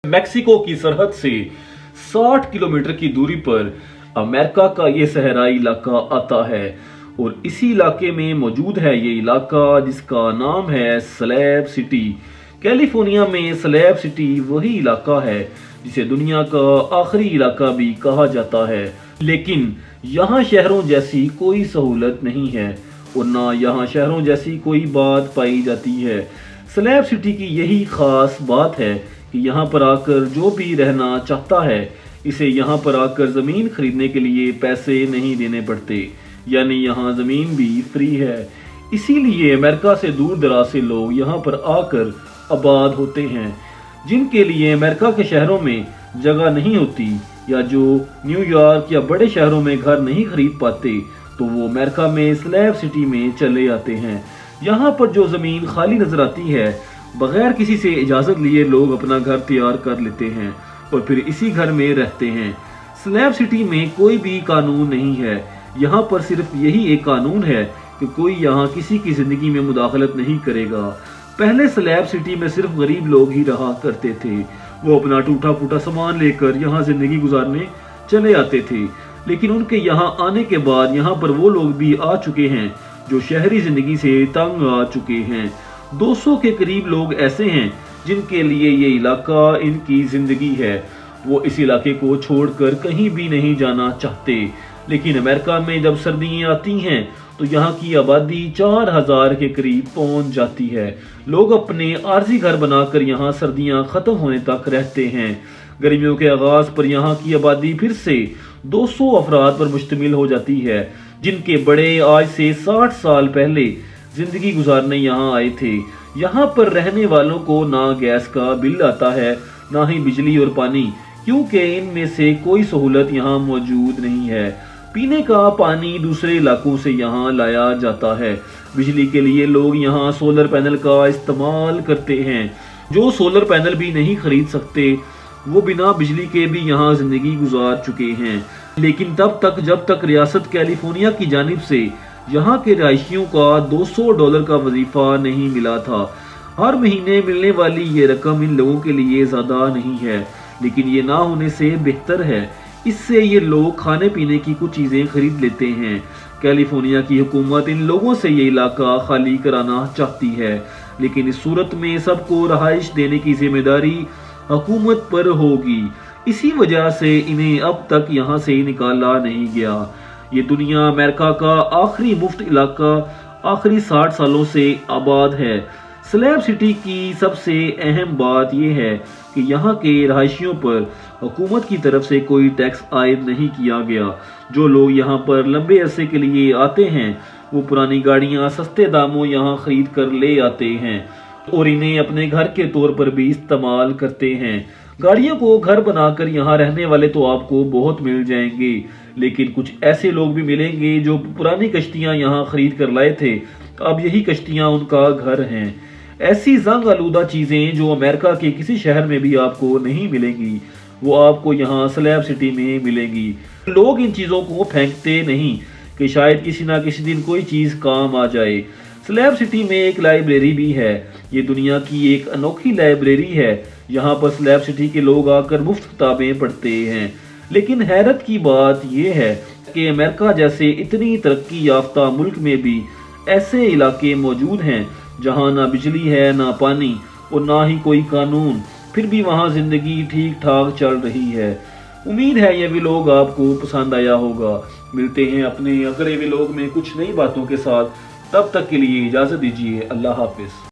Mexico की सरहद से 60 किलोमीटर की दूरी पर अमेरिका का ये सहराई इलाका आता है और इसी इलाके में मौजूद है ये इलाका जिसका नाम है स्लैब सिटी। कैलिफोर्निया में स्लैब सिटी वही इलाका है जिसे दुनिया का आखिरी इलाका भी कहा जाता है, लेकिन यहाँ शहरों जैसी कोई सहूलत नहीं है और ना यहाँ शहरों जैसी कोई बात पाई जाती है। स्लैब सिटी की यही खास बात है कि यहाँ पर आकर जो भी रहना चाहता है इसे यहाँ पर आकर ज़मीन खरीदने के लिए पैसे नहीं देने पड़ते, यानी यहाँ ज़मीन भी फ्री है। इसीलिए अमेरिका से दूर दराज से लोग यहाँ पर आकर आबाद होते हैं। जिनके लिए अमेरिका के शहरों में जगह नहीं होती या जो न्यूयॉर्क या बड़े शहरों में घर नहीं खरीद पाते तो वो अमेरिका में स्लैब सिटी में चले आते हैं। यहाँ पर जो ज़मीन खाली नजर आती है बगैर किसी से इजाज़त लिए लोग अपना घर तैयार कर लेते हैं और फिर इसी घर में रहते हैं। स्लैब सिटी में कोई भी कानून नहीं है, यहाँ पर सिर्फ यही एक कानून है कि कोई यहाँ किसी की ज़िंदगी में मुदाखलत नहीं करेगा। पहले स्लैब सिटी में सिर्फ गरीब लोग ही रहा करते थे, वो अपना टूटा फूटा सामान लेकर यहाँ ज़िंदगी गुजारने चले आते थे, लेकिन उनके यहाँ आने के बाद यहाँ पर वो लोग भी आ चुके हैं जो शहरी ज़िंदगी से तंग आ चुके हैं। 200 के करीब लोग ऐसे हैं जिनके लिए ये इलाका इनकी ज़िंदगी है। वो इस इलाके को छोड़कर कहीं भी नहीं जाना चाहते, लेकिन अमेरिका में जब सर्दियाँ आती हैं तो यहाँ की आबादी 4000 के करीब पहुँच जाती है। लोग अपने आरजी घर बनाकर यहाँ सर्दियाँ ख़त्म होने तक रहते हैं। गर्मियों के आगाज़ पर यहाँ की आबादी फिर से 200 अफराद पर मुश्तमिल हो जाती है, जिनके बड़े आज से 60 साल पहले ज़िंदगी गुजारने यहाँ आए थे। यहाँ पर रहने वालों को ना गैस का बिल आता है ना ही बिजली और पानी, क्योंकि इनमें से कोई सहूलत यहाँ मौजूद नहीं है। पीने का पानी दूसरे इलाकों से यहाँ लाया जाता है। बिजली के लिए लोग यहाँ सोलर पैनल का इस्तेमाल करते हैं। जो सोलर पैनल भी नहीं खरीद सकते वो बिना बिजली के भी यहाँ ज़िंदगी गुजार चुके हैं। लेकिन तब तक जब तक रियासत कैलिफोर्निया की जानिब से यहाँ के रहायशियों का $200 का वजीफा नहीं मिला था। हर महीने मिलने वाली ये रकम इन लोगों के लिए ज़्यादा नहीं है, लेकिन ये ना होने से बेहतर है। इससे ये लोग खाने पीने की कुछ चीज़ें खरीद लेते हैं। कैलिफोर्निया की हुकूमत इन लोगों से ये इलाका खाली कराना चाहती है, लेकिन इस सूरत में सबको रहाइश देने की जिम्मेदारी हुकूमत पर होगी। इसी वजह से इन्हें अब तक यहाँ से निकाला नहीं गया। ये दुनिया अमेरिका का आखिरी मुफ्त इलाका आखिरी 60 सालों से आबाद है। स्लैब सिटी की सबसे अहम बात यह है कि यहाँ के रहायशियों पर हुकूमत की तरफ से कोई टैक्स आयद नहीं किया गया। जो लोग यहाँ पर लंबे अरसे के लिए आते हैं वो पुरानी गाड़ियाँ सस्ते दामों यहाँ खरीद कर ले आते हैं और इन्हें अपने घर के तौर पर भी इस्तेमाल करते हैं। गाड़ियों को घर बनाकर यहाँ रहने वाले तो आपको बहुत मिल जाएंगे, लेकिन कुछ ऐसे लोग भी मिलेंगे जो पुरानी कश्तियाँ यहाँ खरीद कर लाए थे, अब यही कश्तियाँ उनका घर हैं। ऐसी जंग आलूदा चीज़ें जो अमेरिका के किसी शहर में भी आपको नहीं मिलेंगी वो आपको यहाँ स्लैब सिटी में मिलेंगी। लोग इन चीज़ों को फेंकते नहीं कि शायद किसी ना किसी दिन कोई चीज़ काम आ जाए। स्लैब सिटी में एक लाइब्रेरी भी है। ये दुनिया की एक अनोखी लाइब्रेरी है। यहाँ पर स्लैब सिटी के लोग आकर मुफ्त किताबें पढ़ते हैं। लेकिन हैरत की बात यह है कि अमेरिका जैसे इतनी तरक्की याफ्ता मुल्क में भी ऐसे इलाके मौजूद हैं जहाँ ना बिजली है ना पानी और ना ही कोई कानून, फिर भी वहाँ ज़िंदगी ठीक ठाक चल रही है। उम्मीद है ये व्लॉग आपको पसंद आया होगा। मिलते हैं अपने अगले व्लॉग में कुछ नई बातों के साथ। तब तक के लिए इजाज़त दीजिए। अल्लाह हाफिज़।